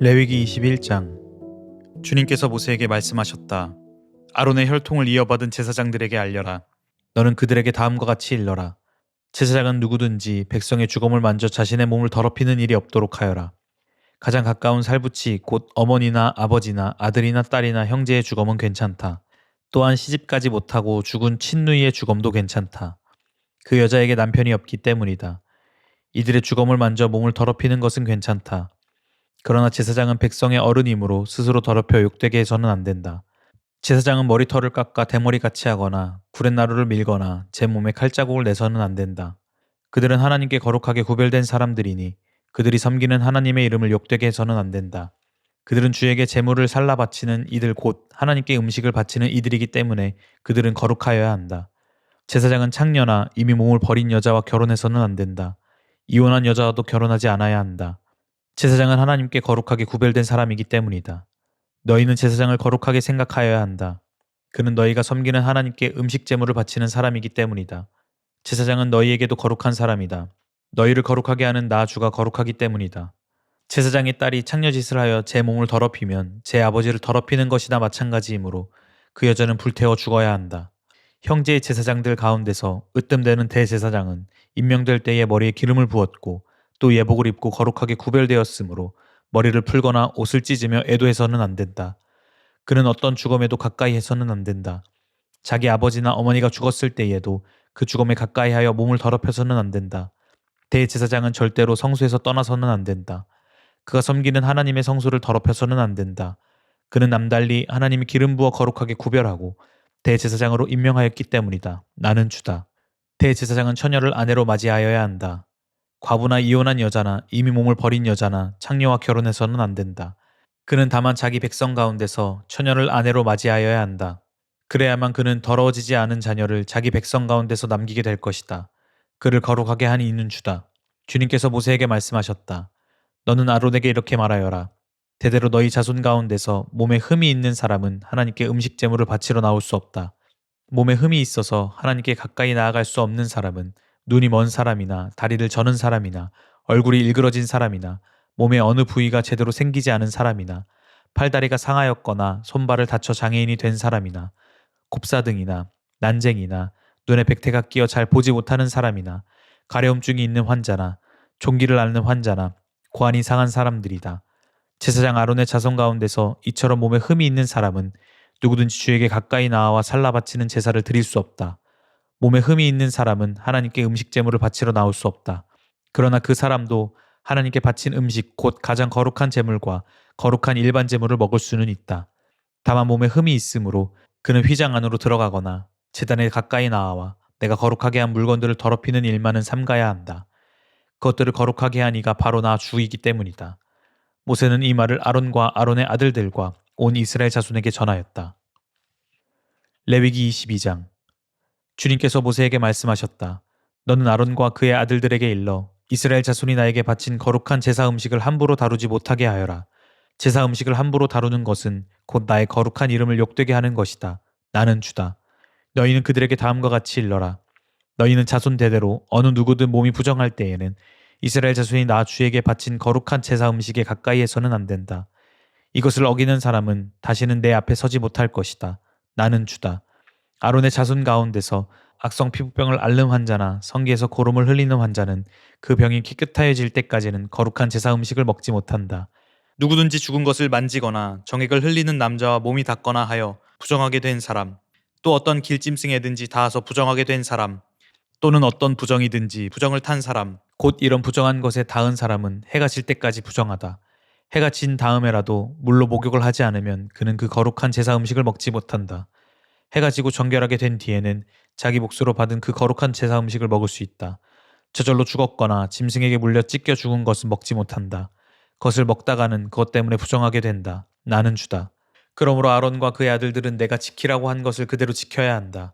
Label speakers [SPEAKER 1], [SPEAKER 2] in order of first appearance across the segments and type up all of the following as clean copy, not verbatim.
[SPEAKER 1] 레위기 21장. 주님께서 모세에게 말씀하셨다. 아론의 혈통을 이어받은 제사장들에게 알려라. 너는 그들에게 다음과 같이 일러라. 제사장은 누구든지 백성의 주검을 만져 자신의 몸을 더럽히는 일이 없도록 하여라. 가장 가까운 살붙이 곧 어머니나 아버지나 아들이나 딸이나 형제의 주검은 괜찮다. 또한 시집가지 못하고 죽은 친누이의 주검도 괜찮다. 그 여자에게 남편이 없기 때문이다. 이들의 주검을 만져 몸을 더럽히는 것은 괜찮다. 그러나 제사장은 백성의 어른이므로 스스로 더럽혀 욕되게 해서는 안 된다. 제사장은 머리털을 깎아 대머리같이 하거나 구렛나루를 밀거나 제 몸에 칼자국을 내서는 안 된다. 그들은 하나님께 거룩하게 구별된 사람들이니 그들이 섬기는 하나님의 이름을 욕되게 해서는 안 된다. 그들은 주에게 제물을 살라 바치는 이들 곧 하나님께 음식을 바치는 이들이기 때문에 그들은 거룩하여야 한다. 제사장은 창녀나 이미 몸을 버린 여자와 결혼해서는 안 된다. 이혼한 여자와도 결혼하지 않아야 한다. 제사장은 하나님께 거룩하게 구별된 사람이기 때문이다. 너희는 제사장을 거룩하게 생각하여야 한다. 그는 너희가 섬기는 하나님께 음식 제물을 바치는 사람이기 때문이다. 제사장은 너희에게도 거룩한 사람이다. 너희를 거룩하게 하는 나 주가 거룩하기 때문이다. 제사장의 딸이 창녀짓을 하여 제 몸을 더럽히면 제 아버지를 더럽히는 것이나 마찬가지이므로 그 여자는 불태워 죽어야 한다. 형제의 제사장들 가운데서 으뜸되는 대제사장은 임명될 때에 머리에 기름을 부었고 또 예복을 입고 거룩하게 구별되었으므로 머리를 풀거나 옷을 찢으며 애도해서는 안 된다. 그는 어떤 주검에도 가까이 해서는 안 된다. 자기 아버지나 어머니가 죽었을 때에도 그 주검에 가까이 하여 몸을 더럽혀서는 안 된다. 대제사장은 절대로 성소에서 떠나서는 안 된다. 그가 섬기는 하나님의 성소를 더럽혀서는 안 된다. 그는 남달리 하나님이 기름 부어 거룩하게 구별하고 대제사장으로 임명하였기 때문이다. 나는 주다. 대제사장은 처녀를 아내로 맞이하여야 한다. 과부나 이혼한 여자나 이미 몸을 버린 여자나 창녀와 결혼해서는 안 된다. 그는 다만 자기 백성 가운데서 처녀를 아내로 맞이하여야 한다. 그래야만 그는 더러워지지 않은 자녀를 자기 백성 가운데서 남기게 될 것이다. 그를 거룩하게 하니 이는 주다. 주님께서 모세에게 말씀하셨다. 너는 아론에게 이렇게 말하여라. 대대로 너희 자손 가운데서 몸에 흠이 있는 사람은 하나님께 음식 제물을 바치러 나올 수 없다. 몸에 흠이 있어서 하나님께 가까이 나아갈 수 없는 사람은 눈이 먼 사람이나 다리를 저는 사람이나 얼굴이 일그러진 사람이나 몸의 어느 부위가 제대로 생기지 않은 사람이나 팔다리가 상하였거나 손발을 다쳐 장애인이 된 사람이나 곱사등이나 난쟁이나 눈에 백태가 끼어 잘 보지 못하는 사람이나 가려움증이 있는 환자나 종기를 앓는 환자나 고환이 상한 사람들이다. 제사장 아론의 자손 가운데서 이처럼 몸에 흠이 있는 사람은 누구든지 주에게 가까이 나와 살라 바치는 제사를 드릴 수 없다. 몸에 흠이 있는 사람은 하나님께 음식 제물을 바치러 나올 수 없다. 그러나 그 사람도 하나님께 바친 음식 곧 가장 거룩한 제물과 거룩한 일반 제물을 먹을 수는 있다. 다만 몸에 흠이 있으므로 그는 휘장 안으로 들어가거나 제단에 가까이 나와 내가 거룩하게 한 물건들을 더럽히는 일만은 삼가야 한다. 그것들을 거룩하게 한 이가 바로 나 주이기 때문이다. 모세는 이 말을 아론과 아론의 아들들과 온 이스라엘 자손에게 전하였다. 레위기 22장. 주님께서 모세에게 말씀하셨다. 너는 아론과 그의 아들들에게 일러 이스라엘 자손이 나에게 바친 거룩한 제사 음식을 함부로 다루지 못하게 하여라. 제사 음식을 함부로 다루는 것은 곧 나의 거룩한 이름을 욕되게 하는 것이다. 나는 주다. 너희는 그들에게 다음과 같이 일러라. 너희는 자손 대대로 어느 누구든 몸이 부정할 때에는 이스라엘 자손이 나 주에게 바친 거룩한 제사 음식에 가까이 해서는 안 된다. 이것을 어기는 사람은 다시는 내 앞에 서지 못할 것이다. 나는 주다. 아론의 자손 가운데서 악성 피부병을 앓는 환자나 성기에서 고름을 흘리는 환자는 그 병이 깨끗하여질 때까지는 거룩한 제사 음식을 먹지 못한다. 누구든지 죽은 것을 만지거나 정액을 흘리는 남자와 몸이 닿거나 하여 부정하게 된 사람, 또 어떤 길짐승에든지 닿아서 부정하게 된 사람, 또는 어떤 부정이든지 부정을 탄 사람, 곧 이런 부정한 것에 닿은 사람은 해가 질 때까지 부정하다. 해가 진 다음에라도 물로 목욕을 하지 않으면 그는 그 거룩한 제사 음식을 먹지 못한다. 해가 지고 정결하게 된 뒤에는 자기 몫으로 받은 그 거룩한 제사 음식을 먹을 수 있다. 저절로 죽었거나 짐승에게 물려 찢겨 죽은 것은 먹지 못한다. 그것을 먹다가는 그것 때문에 부정하게 된다. 나는 주다. 그러므로 아론과 그의 아들들은 내가 지키라고 한 것을 그대로 지켜야 한다.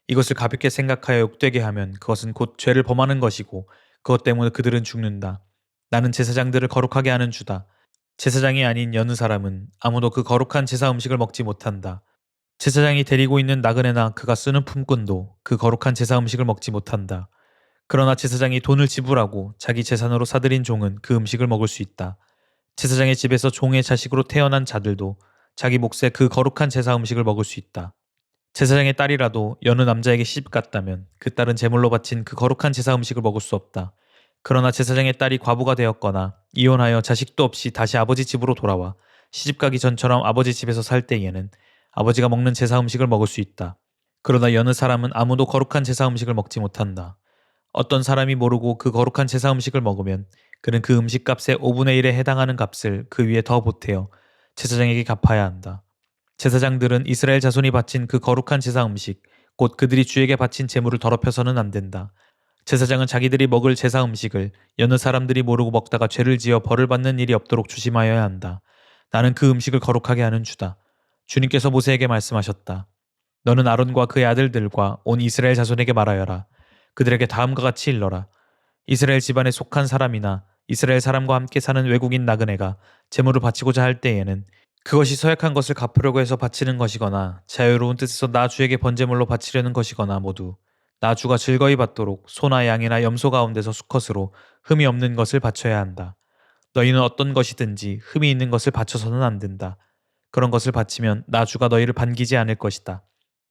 [SPEAKER 1] 이것을 가볍게 생각하여 욕되게 하면 그것은 곧 죄를 범하는 것이고 그것 때문에 그들은 죽는다. 나는 제사장들을 거룩하게 하는 주다. 제사장이 아닌 여느 사람은 아무도 그 거룩한 제사 음식을 먹지 못한다. 제사장이 데리고 있는 나그네나 그가 쓰는 품꾼도 그 거룩한 제사 음식을 먹지 못한다. 그러나 제사장이 돈을 지불하고 자기 재산으로 사들인 종은 그 음식을 먹을 수 있다. 제사장의 집에서 종의 자식으로 태어난 자들도 자기 몫의 그 거룩한 제사 음식을 먹을 수 있다. 제사장의 딸이라도 여느 남자에게 시집갔다면 그 딸은 제물로 바친 그 거룩한 제사 음식을 먹을 수 없다. 그러나 제사장의 딸이 과부가 되었거나 이혼하여 자식도 없이 다시 아버지 집으로 돌아와 시집가기 전처럼 아버지 집에서 살 때에는 아버지가 먹는 제사 음식을 먹을 수 있다. 그러나 여느 사람은 아무도 거룩한 제사 음식을 먹지 못한다. 어떤 사람이 모르고 그 거룩한 제사 음식을 먹으면 그는 그 음식 값의 5분의 1에 해당하는 값을 그 위에 더 보태어 제사장에게 갚아야 한다. 제사장들은 이스라엘 자손이 바친 그 거룩한 제사 음식, 곧 그들이 주에게 바친 제물을 더럽혀서는 안 된다. 제사장은 자기들이 먹을 제사 음식을 여느 사람들이 모르고 먹다가 죄를 지어 벌을 받는 일이 없도록 조심하여야 한다. 나는 그 음식을 거룩하게 하는 주다. 주님께서 모세에게 말씀하셨다. 너는 아론과 그의 아들들과 온 이스라엘 자손에게 말하여라. 그들에게 다음과 같이 일러라. 이스라엘 집안에 속한 사람이나 이스라엘 사람과 함께 사는 외국인 나그네가 제물을 바치고자 할 때에는 그것이 서약한 것을 갚으려고 해서 바치는 것이거나 자유로운 뜻에서 나 주에게 번제물로 바치려는 것이거나 모두 나 주가 즐거이 받도록 소나 양이나 염소 가운데서 수컷으로 흠이 없는 것을 바쳐야 한다. 너희는 어떤 것이든지 흠이 있는 것을 바쳐서는 안 된다. 그런 것을 바치면 나 주가 너희를 반기지 않을 것이다.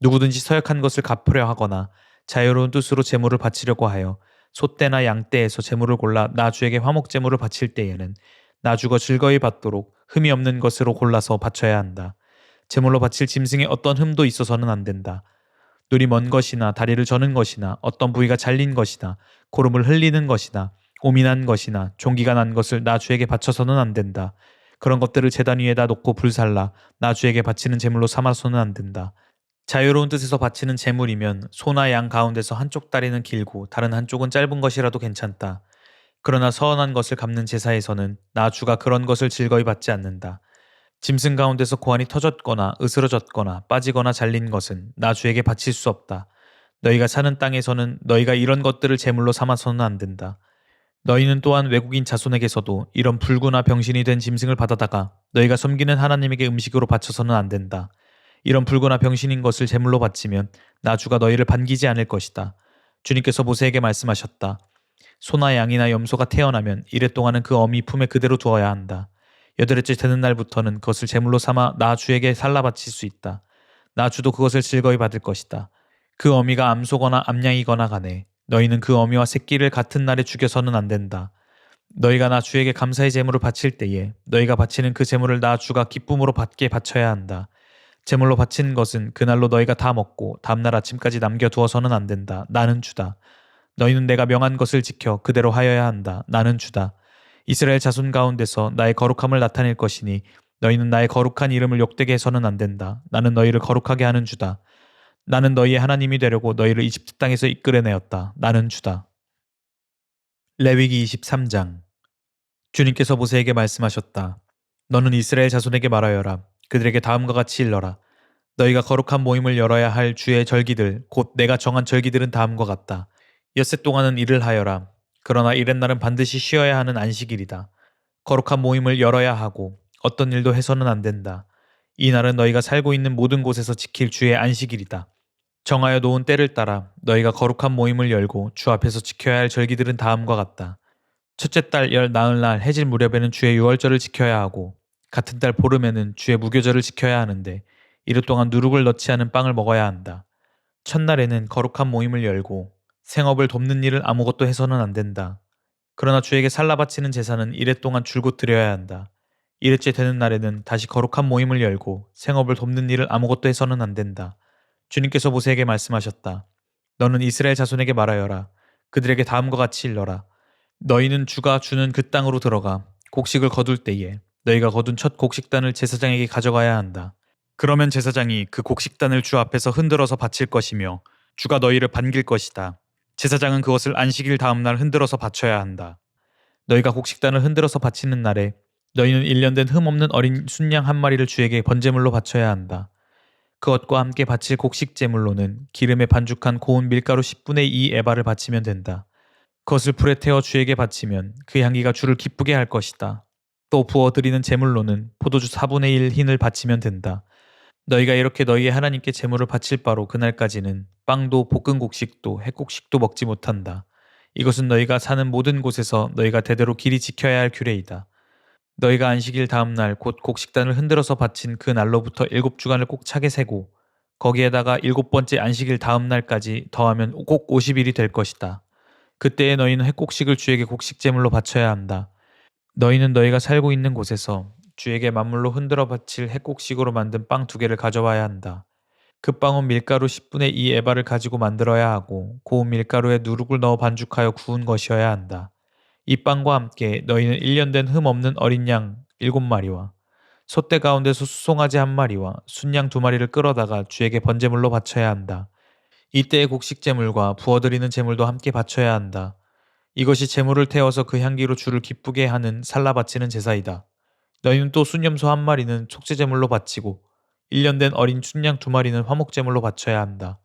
[SPEAKER 1] 누구든지 서약한 것을 갚으려 하거나 자유로운 뜻으로 제물을 바치려고 하여 소떼나 양떼에서 제물을 골라 나 주에게 화목 제물을 바칠 때에는 나 주가 즐거이 받도록 흠이 없는 것으로 골라서 바쳐야 한다. 제물로 바칠 짐승에 어떤 흠도 있어서는 안 된다. 눈이 먼 것이나 다리를 저는 것이나 어떤 부위가 잘린 것이나 고름을 흘리는 것이나 오민한 것이나 종기가 난 것을 나 주에게 바쳐서는 안 된다. 그런 것들을 제단 위에다 놓고 불살라 나 주에게 바치는 제물로 삼아서는 안 된다. 자유로운 뜻에서 바치는 제물이면 소나 양 가운데서 한쪽 다리는 길고 다른 한쪽은 짧은 것이라도 괜찮다. 그러나 서원한 것을 갚는 제사에서는 나 주가 그런 것을 즐거이 받지 않는다. 짐승 가운데서 고환이 터졌거나 으스러졌거나 빠지거나 잘린 것은 나 주에게 바칠 수 없다. 너희가 사는 땅에서는 너희가 이런 것들을 제물로 삼아서는 안 된다. 너희는 또한 외국인 자손에게서도 이런 불구나 병신이 된 짐승을 받아다가 너희가 섬기는 하나님에게 음식으로 바쳐서는 안 된다. 이런 불구나 병신인 것을 제물로 바치면 나 주가 너희를 반기지 않을 것이다. 주님께서 모세에게 말씀하셨다. 소나 양이나 염소가 태어나면 이래 동안은 그 어미 품에 그대로 두어야 한다. 여덟째 되는 날부터는 그것을 제물로 삼아 나 주에게 살라 바칠 수 있다. 나 주도 그것을 즐거이 받을 것이다. 그 어미가 암소거나 암양이거나 간에 너희는 그 어미와 새끼를 같은 날에 죽여서는 안 된다. 너희가 나 주에게 감사의 제물을 바칠 때에 너희가 바치는 그 제물을 나 주가 기쁨으로 받게 바쳐야 한다. 제물로 바친 것은 그날로 너희가 다 먹고 다음날 아침까지 남겨두어서는 안 된다. 나는 주다. 너희는 내가 명한 것을 지켜 그대로 하여야 한다. 나는 주다. 이스라엘 자손 가운데서 나의 거룩함을 나타낼 것이니 너희는 나의 거룩한 이름을 욕되게 해서는 안 된다. 나는 너희를 거룩하게 하는 주다. 나는 너희의 하나님이 되려고 너희를 이집트 땅에서 이끌어내었다. 나는 주다. 레위기 23장. 주님께서 모세에게 말씀하셨다. 너는 이스라엘 자손에게 말하여라. 그들에게 다음과 같이 일러라. 너희가 거룩한 모임을 열어야 할 주의 절기들 곧 내가 정한 절기들은 다음과 같다. 엿새 동안은 일을 하여라. 그러나 이렛날은 반드시 쉬어야 하는 안식일이다. 거룩한 모임을 열어야 하고 어떤 일도 해서는 안 된다. 이 날은 너희가 살고 있는 모든 곳에서 지킬 주의 안식일이다. 정하여 놓은 때를 따라 너희가 거룩한 모임을 열고 주 앞에서 지켜야 할 절기들은 다음과 같다. 첫째 달 열 나흘날 해질 무렵에는 주의 유월절을 지켜야 하고 같은 달 보름에는 주의 무교절을 지켜야 하는데 이르 동안 누룩을 넣지 않은 빵을 먹어야 한다. 첫날에는 거룩한 모임을 열고 생업을 돕는 일을 아무것도 해서는 안 된다. 그러나 주에게 살라 바치는 제사는 이래 동안 줄곧 드려야 한다. 이래째 되는 날에는 다시 거룩한 모임을 열고 생업을 돕는 일을 아무것도 해서는 안 된다. 주님께서 모세에게 말씀하셨다. 너는 이스라엘 자손에게 말하여라. 그들에게 다음과 같이 일러라. 너희는 주가 주는 그 땅으로 들어가 곡식을 거둘 때에 너희가 거둔 첫 곡식단을 제사장에게 가져가야 한다. 그러면 제사장이 그 곡식단을 주 앞에서 흔들어서 바칠 것이며 주가 너희를 반길 것이다. 제사장은 그것을 안식일 다음 날 흔들어서 바쳐야 한다. 너희가 곡식단을 흔들어서 바치는 날에 너희는 1년 된 흠없는 어린 순양 한 마리를 주에게 번제물로 바쳐야 한다. 그것과 함께 바칠 곡식 제물로는 기름에 반죽한 고운 밀가루 10분의 2 에바를 바치면 된다. 그것을 불에 태워 주에게 바치면 그 향기가 주를 기쁘게 할 것이다. 또 부어 드리는 제물로는 포도주 4분의 1 흰을 바치면 된다. 너희가 이렇게 너희의 하나님께 제물을 바칠 바로 그날까지는 빵도 볶은 곡식도 햇곡식도 먹지 못한다. 이것은 너희가 사는 모든 곳에서 너희가 대대로 길이 지켜야 할 규례이다. 너희가 안식일 다음 날 곧 곡식단을 흔들어서 바친 그 날로부터 7주간을 꼭 차게 세고 거기에다가 7번째 안식일 다음 날까지 더하면 꼭 50일이 될 것이다. 그때에 너희는 햇곡식을 주에게 곡식 제물로 바쳐야 한다. 너희는 너희가 살고 있는 곳에서 주에게 만물로 흔들어 바칠 햇곡식으로 만든 빵 2개를 가져와야 한다. 그 빵은 밀가루 10분의 2 에바를 가지고 만들어야 하고 고운 밀가루에 누룩을 넣어 반죽하여 구운 것이어야 한다. 이 빵과 함께 너희는 1년 된 흠 없는 어린 양 7마리와 소떼 가운데서 수송아지 1마리와 순양 2마리를 끌어다가 주에게 번제물로 바쳐야 한다. 이때의 곡식 제물과 부어드리는 제물도 함께 바쳐야 한다. 이것이 제물을 태워서 그 향기로 주를 기쁘게 하는 살라 바치는 제사이다. 너희는 또 순염소 1마리는 속죄 제물로 바치고 1년 된 어린 순양 2마리는 화목 제물로 바쳐야 한다.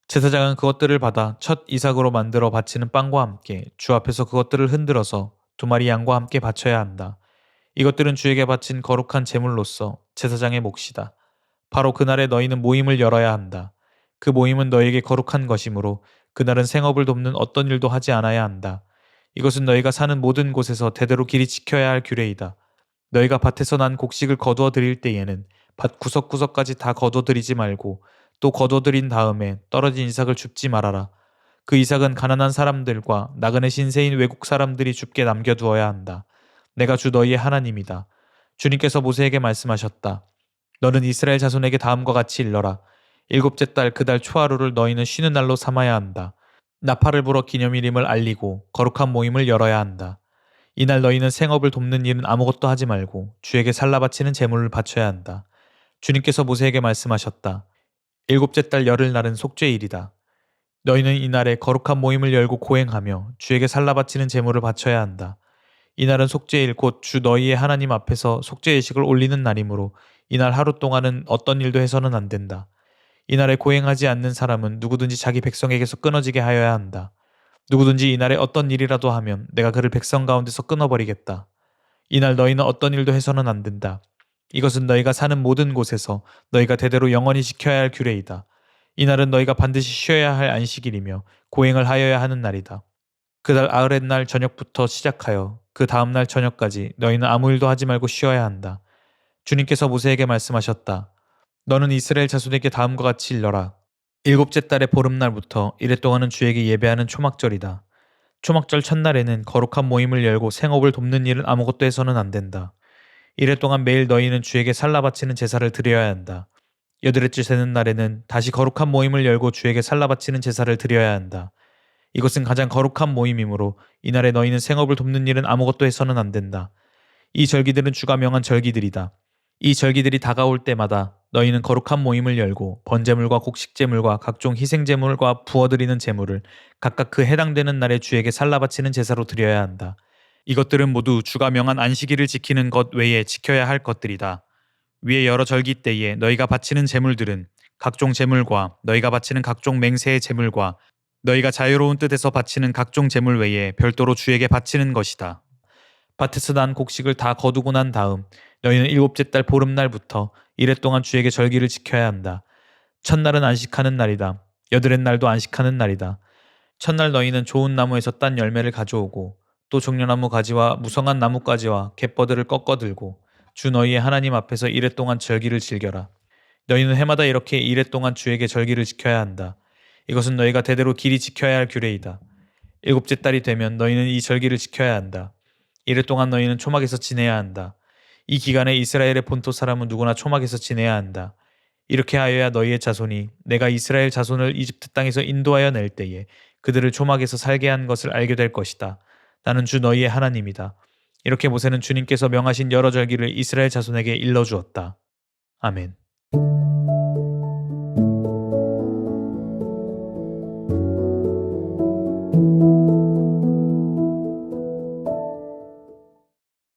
[SPEAKER 1] 제사장은 그것들을 받아 첫 이삭으로 만들어 바치는 빵과 함께 주 앞에서 그것들을 흔들어서 2마리 양과 함께 바쳐야 한다. 이것들은 주에게 바친 거룩한 제물로서 제사장의 몫이다. 바로 그날에 너희는 모임을 열어야 한다. 그 모임은 너희에게 거룩한 것이므로 그날은 생업을 돕는 어떤 일도 하지 않아야 한다. 이것은 너희가 사는 모든 곳에서 대대로 길이 지켜야 할 규례이다. 너희가 밭에서 난 곡식을 거두어 드릴 때에는 밭 구석구석까지 다 거두어 드리지 말고 또 거두어 드린 다음에 떨어진 이삭을 줍지 말아라. 그 이삭은 가난한 사람들과 나그네 신세인 외국 사람들이 줍게 남겨두어야 한다. 내가 주 너희의 하나님이다. 주님께서 모세에게 말씀하셨다. 너는 이스라엘 자손에게 다음과 같이 일러라. 7째 달 그 달 초하루를 너희는 쉬는 날로 삼아야 한다. 나팔을 불어 기념일임을 알리고 거룩한 모임을 열어야 한다. 이날 너희는 생업을 돕는 일은 아무것도 하지 말고 주에게 살라 바치는 제물을 바쳐야 한다. 주님께서 모세에게 말씀하셨다. 7째 달 열흘날은 속죄일이다. 너희는 이날에 거룩한 모임을 열고 고행하며 주에게 살라 바치는 제물을 바쳐야 한다. 이날은 속죄일 곧 주 너희의 하나님 앞에서 속죄 예식을 올리는 날이므로 이날 하루 동안은 어떤 일도 해서는 안 된다. 이날에 고행하지 않는 사람은 누구든지 자기 백성에게서 끊어지게 하여야 한다. 누구든지 이날에 어떤 일이라도 하면 내가 그를 백성 가운데서 끊어버리겠다. 이날 너희는 어떤 일도 해서는 안 된다. 이것은 너희가 사는 모든 곳에서 너희가 대대로 영원히 지켜야 할 규례이다. 이날은 너희가 반드시 쉬어야 할 안식일이며 고행을 하여야 하는 날이다. 그달 아흐렛 날 저녁부터 시작하여 그 다음 날 저녁까지 너희는 아무 일도 하지 말고 쉬어야 한다. 주님께서 모세에게 말씀하셨다. 너는 이스라엘 자손에게 다음과 같이 일러라. 7째 달의 보름날부터 이래 동안은 주에게 예배하는 초막절이다. 초막절 첫날에는 거룩한 모임을 열고 생업을 돕는 일은 아무것도 해서는 안 된다. 이래 동안 매일 너희는 주에게 살라 바치는 제사를 드려야 한다. 8일째 되는 날에는 다시 거룩한 모임을 열고 주에게 살라 바치는 제사를 드려야 한다. 이것은 가장 거룩한 모임이므로 이날에 너희는 생업을 돕는 일은 아무것도 해서는 안 된다. 이 절기들은 주가 명한 절기들이다. 이 절기들이 다가올 때마다 너희는 거룩한 모임을 열고 번제물과 곡식제물과 각종 희생제물과 부어드리는 제물을 각각 그 해당되는 날에 주에게 살라 바치는 제사로 드려야 한다. 이것들은 모두 주가 명한 안식일을 지키는 것 외에 지켜야 할 것들이다. 위에 여러 절기 때에 너희가 바치는 제물들은 각종 제물과 너희가 바치는 각종 맹세의 제물과 너희가 자유로운 뜻에서 바치는 각종 제물 외에 별도로 주에게 바치는 것이다. 밭에서 난 곡식을 다 거두고 난 다음 너희는 7째 달 보름날부터 이래 동안 주에게 절기를 지켜야 한다. 첫날은 안식하는 날이다. 8의 날도 안식하는 날이다. 첫날 너희는 좋은 나무에서 딴 열매를 가져오고 또 종려나무 가지와 무성한 나뭇가지와 갯버들을 꺾어 들고 주 너희의 하나님 앞에서 이래 동안 절기를 즐겨라. 너희는 해마다 이렇게 이래 동안 주에게 절기를 지켜야 한다. 이것은 너희가 대대로 길이 지켜야 할 규례이다. 7째 달이 되면 너희는 이 절기를 지켜야 한다. 이래 동안 너희는 초막에서 지내야 한다. 이 기간에 이스라엘의 본토 사람은 누구나 초막에서 지내야 한다. 이렇게 하여야 너희의 자손이 내가 이스라엘 자손을 이집트 땅에서 인도하여 낼 때에 그들을 초막에서 살게 한 것을 알게 될 것이다. 나는 주 너희의 하나님이다. 이렇게 모세는 주님께서 명하신 여러 절기를 이스라엘 자손에게 일러주었다. 아멘.